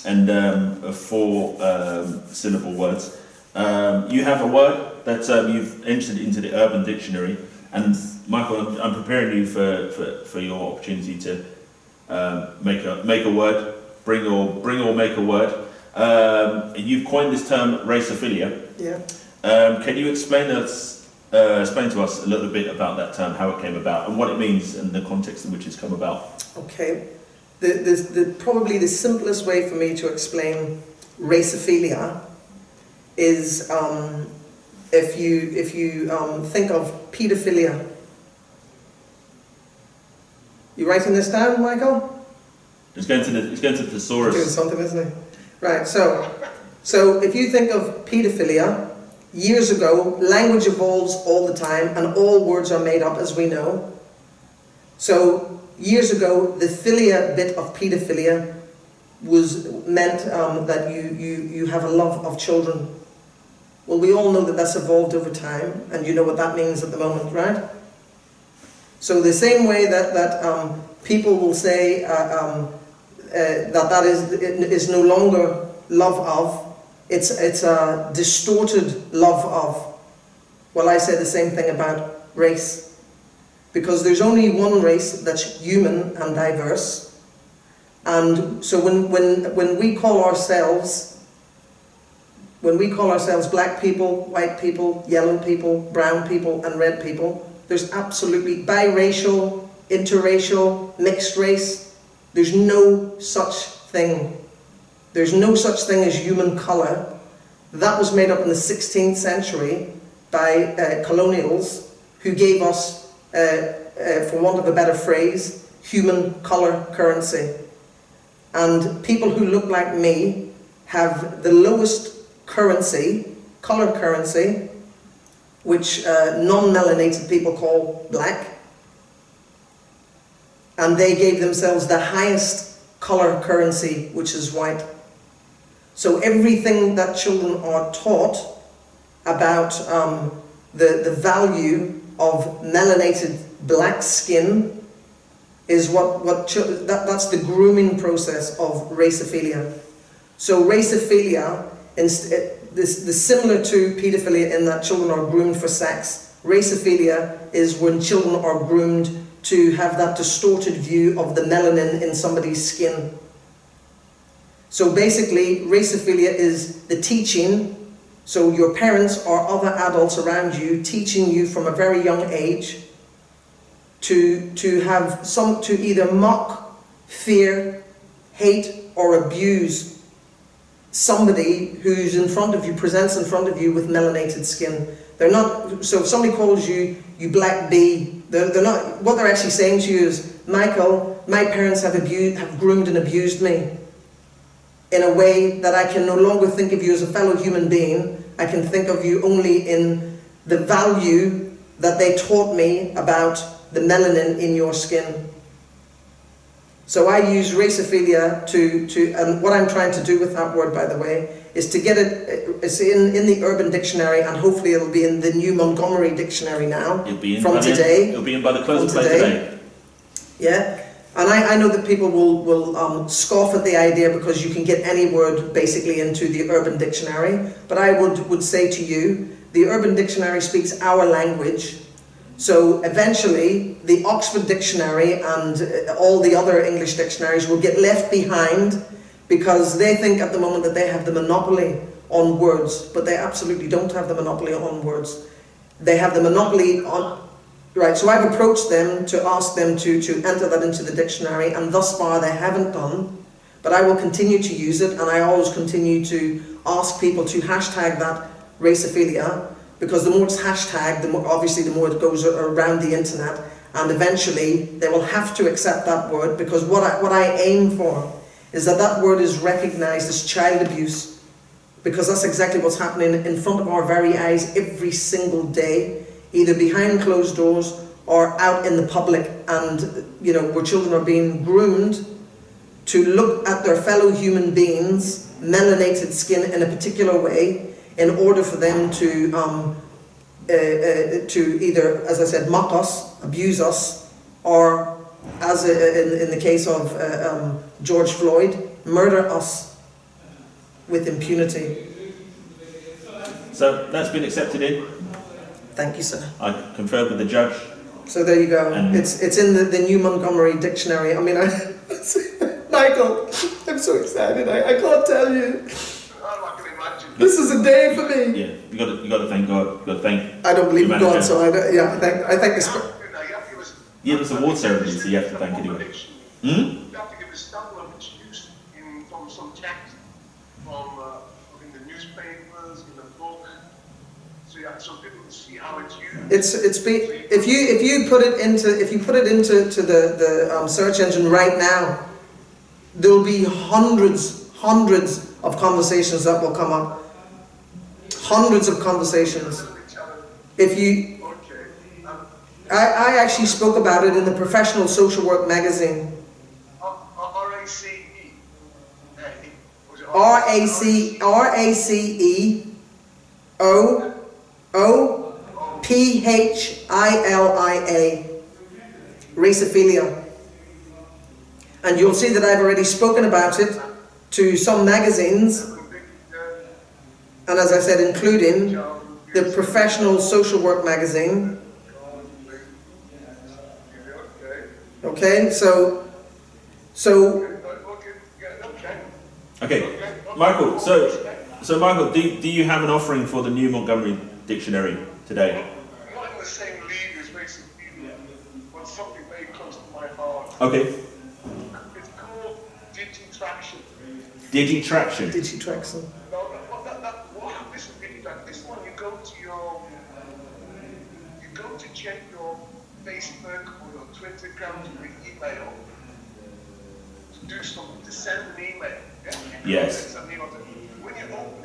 and 4 syllable words. You have a word that you've entered into the Urban Dictionary, and Michael, I'm preparing you for your opportunity to make a word, bring or make a word. You've coined this term raceophilia. Yeah. Can you explain to us a little bit about that term, how it came about, and what it means, and the context in which it's come about? Okay. Probably the simplest way for me to explain raceophilia is if you think of paedophilia. You writing this down, Michael? It's going to the thesaurus. Doing something, isn't it? Right. So if you think of paedophilia, years ago, language evolves all the time, and all words are made up, as we know. So years ago, the philia bit of paedophilia meant that you have a love of children. Well, we all know that that's evolved over time, and you know what that means at the moment, right? So the same way that people will say that is no longer love of, it's a distorted love of. Well, I say the same thing about race, because there's only one race that's human and diverse, and so when we call ourselves black people, white people, yellow people, brown people, and red people, there's absolutely biracial, interracial, mixed race. There's no such thing. There's no such thing as human colour. That was made up in the 16th century by colonials who gave us, for want of a better phrase, human colour currency. And people who look like me have the lowest currency, colour currency, which non-melanated people call black, and they gave themselves the highest colour currency, which is white. So everything that children are taught about the value of melanated black skin is that's the grooming process of raceophilia. So raceophilia is similar to paedophilia in that children are groomed for sex. Raceophilia is when children are groomed to have that distorted view of the melanin in somebody's skin. So basically, raceophilia is the teaching. So your parents or other adults around you teaching you from a very young age to either mock, fear, hate, or abuse somebody who's in front of you, presents in front of you with melanated skin. They're not, so if somebody calls you black bee, they're not, what they're actually saying to you is, Michael, my parents have groomed and abused me in a way that I can no longer think of you as a fellow human being. I can think of you only in the value that they taught me about the melanin in your skin. So I use raceophilia and what I'm trying to do with that word, by the way, is to get it's in the Urban Dictionary, and hopefully it'll be in the new Montgomery Dictionary now, from today. It'll be in by the close of play today. Yeah, and I know that people will scoff at the idea because you can get any word basically into the Urban Dictionary, but I would say to you, the Urban Dictionary speaks our language. So eventually, the Oxford Dictionary and all the other English dictionaries will get left behind because they think at the moment that they have the monopoly on words, but they absolutely don't have the monopoly on words. They have the monopoly on... Right, so I've approached them to ask them to enter that into the dictionary, and thus far they haven't done, but I will continue to use it, and I always continue to ask people to hashtag that raceophilia, because the more it's hashtagged, obviously the more it goes around the internet, and eventually they will have to accept that word, because what I aim for is that word is recognized as child abuse, because that's exactly what's happening in front of our very eyes every single day, either behind closed doors or out in the public, and where children are being groomed to look at their fellow human beings, melanated skin in a particular way, in order for them to either, as I said, mock us, abuse us, or, as in the case of George Floyd, murder us. with impunity. So that's been accepted in. Thank you, sir. I conferred with the judge. So there you go. And it's in the new Montgomery Dictionary. I mean, Michael, I'm so excited. I can't tell you. I can imagine. This is a day for me. Yeah, you got to thank God. You got to thank. I don't believe in God, so I thank the. Yeah, it's a award ceremony, so you have to thank anyway. You have to give a sample of its use from some text, from in the newspapers, in the book, so people can see how it's used. If you put it into the search engine right now, there'll be hundreds of conversations that will come up. Hundreds of conversations. If you I actually spoke about it in the Professional Social Work magazine. RACEOOPHILIA. Racophilia. And you'll see that I've already spoken about it to some magazines. And as I said, including the Professional Social Work magazine. Okay, so. Okay, Michael. So Michael, do you have an offering for the new Montgomery Dictionary today? Not in the same league as Racophilia, but something very close to my heart. Okay. It's called Digitraction. Digitraction. Digitraction. This is Digitraction. This one you go to check your Facebook or your Twitter account or your email to do something, to send an email. Yeah? Yes. When you open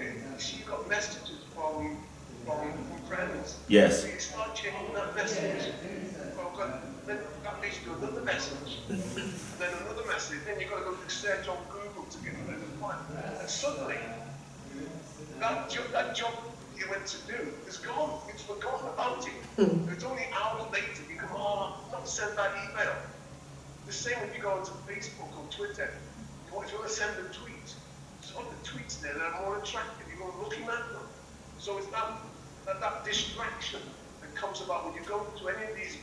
it, you see you've got messages from friends. Yes. So you start checking that message. Then that leads to another message. And then another message. Then you've got to go to search on Google to get rid of the one. And suddenly, that job you went to do is gone. It's forgotten about it. It's only hours later you come, not send that email. The same when you go onto Facebook or Twitter. You want to send a tweet. So the tweets there that are more attractive, you go looking at them. So it's that distraction that comes about when you go to any of these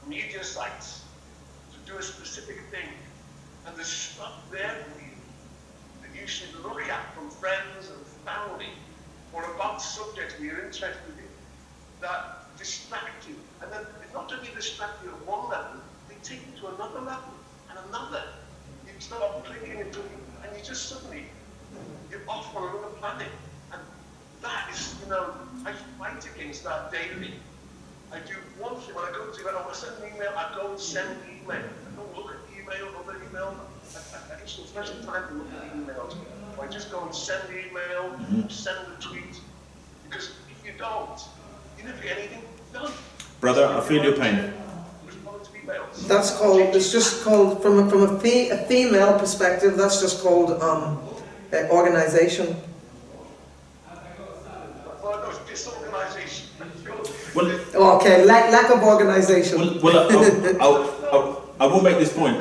media sites to do a specific thing, and there's stuff there for you that you should look at from friends and family, or about subjects that you're interested in, that distract you. And then it's not only distract you at one level, they take you to another level and another. You start clicking and clicking, and you just suddenly, you're off on another planet. And that is, I fight against that daily. I do one thing, when I go to, I want to send an email, I go and send an email. I don't look at email, other email. I give some special time to look at emails. I just go and send the email, send the tweet. Because if you don't, you never get anything done. Brother, I feel your pain. That's called, it's just called, from a female perspective, that's just called organization. Well, no, it's disorganization. Well, okay, lack of organization. Well, I will make this point.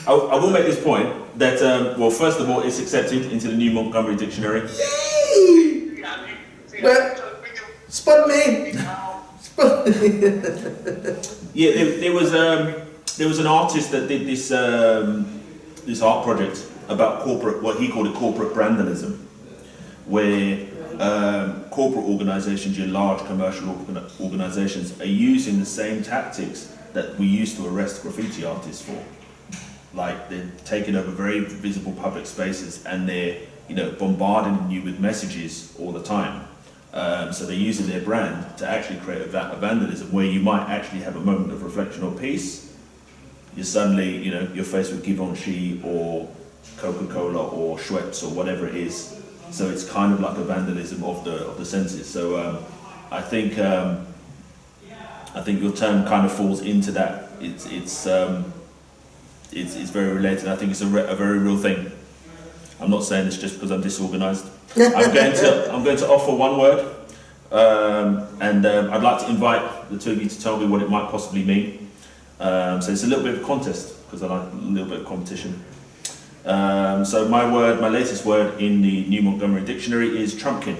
I will make this point that, well, first of all, it's accepted into the new Montgomery Dictionary. Yay! Well, spot me. Yeah, there was an artist that did this this art project about corporate, what he called it corporate brandalism, where corporate organisations, your large commercial organisations, are using the same tactics that we used to arrest graffiti artists for. Like, they're taking over very visible public spaces and they're bombarding you with messages all the time. So they're using their brand to actually create a vandalism where you might actually have a moment of reflection or peace. You're suddenly, you're faced with Givenchy or Coca-Cola or Schweppes or whatever it is. So it's kind of like a vandalism of the senses. So I think your term kind of falls into that. It's very related. I think it's a very real thing. I'm not saying this just because I'm disorganised. I'm going to offer one word, and I'd like to invite the two of you to tell me what it might possibly mean. So it's a little bit of a contest because I like a little bit of competition. So my latest word in the New Montgomery Dictionary is trumpkin.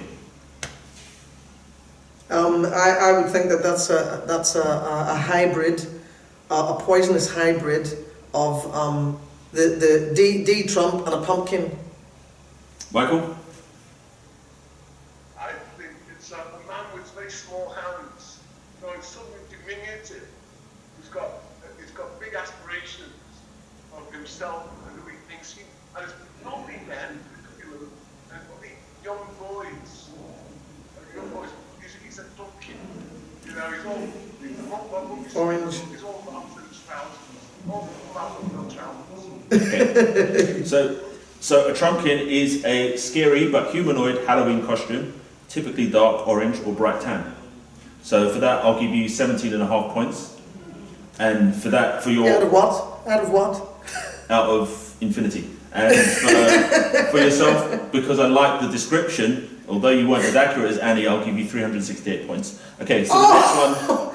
I would think that that's a hybrid, a poisonous hybrid of the D trump and a pumpkin. Michael? I think it's a man with very small hands. You know, it's something diminutive. He's got big aspirations of himself and who he thinks he. And it's not the men, particularly, and the young boys. He's a pumpkin. You know, he's all Orange. He's all about trousers. All about trousers. Okay. So a trumpkin is a scary but humanoid Halloween costume, typically dark orange or bright tan. So for that, I'll give you 17.5 points. And for that, for your... Out of what? Out of what? Out of infinity. And for yourself, because I like the description, although you weren't as accurate as Annie, I'll give you 368 points. Okay, so the next one...